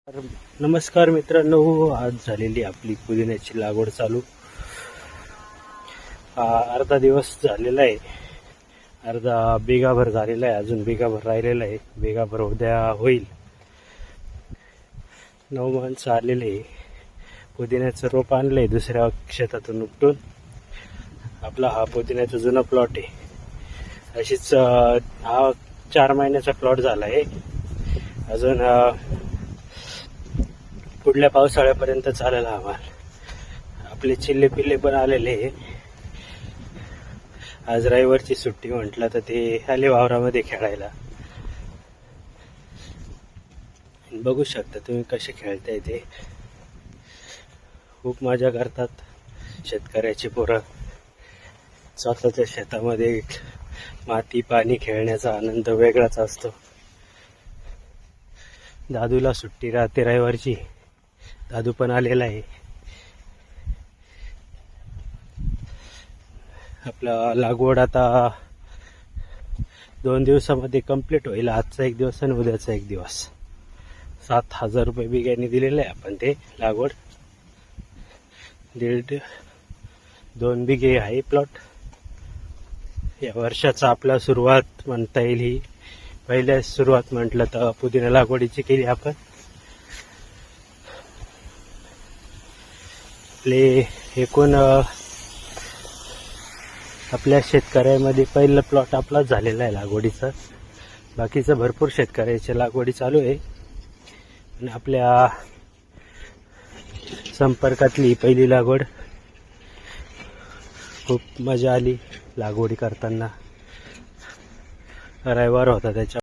तर नमस्कार मित्रांनो, आज झालेली आपली पुदिन्याची लागवड चालू. अर्धा दिवस झालेला आहे, अर्धा बिगाभर झालेला आहे, अजून बिगाभर राहिलेला आहे. बिगाभर उद्या होईल. 9 माणसं आलेले आहे. पुदिन्याचं रोप आणलंय दुसऱ्या शेतातून उपटून. आपला हा पुदिन्याचा जुना प्लॉट आहे. अशीच हा 4 महिन्याचा प्लॉट झाला आहे. अजून पुढल्या पावसाळ्यापर्यंत चालेल हा माल. आपले चिल्ले पिल्ले पण आलेले आहे. आज रविवारची सुट्टी म्हटलं तर ते आले वावरामध्ये खेळायला. बघू शकता तुम्ही कसे खेळताय ते. खूप मजा करतात शेतकऱ्याची पोरं. स्वतःच्या शेतामध्ये माती पाणी खेळण्याचा आनंद वेगळाच असतो. दादूला सुट्टी राहते रविवारची. दादू पण आलेला आहे. आपला लागवड आता 2 दिवसामध्ये कंप्लीट होईल. आजचा एक दिवस आणि उद्याचा एक दिवस. 7,000 रुपये बिघ्याने दिलेले आहे आपण ते लागवड. 1.5-2 बिघे आहे प्लॉट. या वर्षाचा आपला सुरुवात म्हणता येईल. ही पहिल्या सुरुवात म्हटलं तर पुदिना लागवडीची केली आपण. आपले एकूण आपल्या शेतकऱ्यामध्ये पहिलं प्लॉट आपला झालेला आहे लागवडीचा. बाकीचं भरपूर शेतकऱ्याच्या लागवडी चालू आहे. आणि आपल्या संपर्कातली पहिली लागवड. खूप मजा आली लागवडी करताना. रविवार होता त्याच्या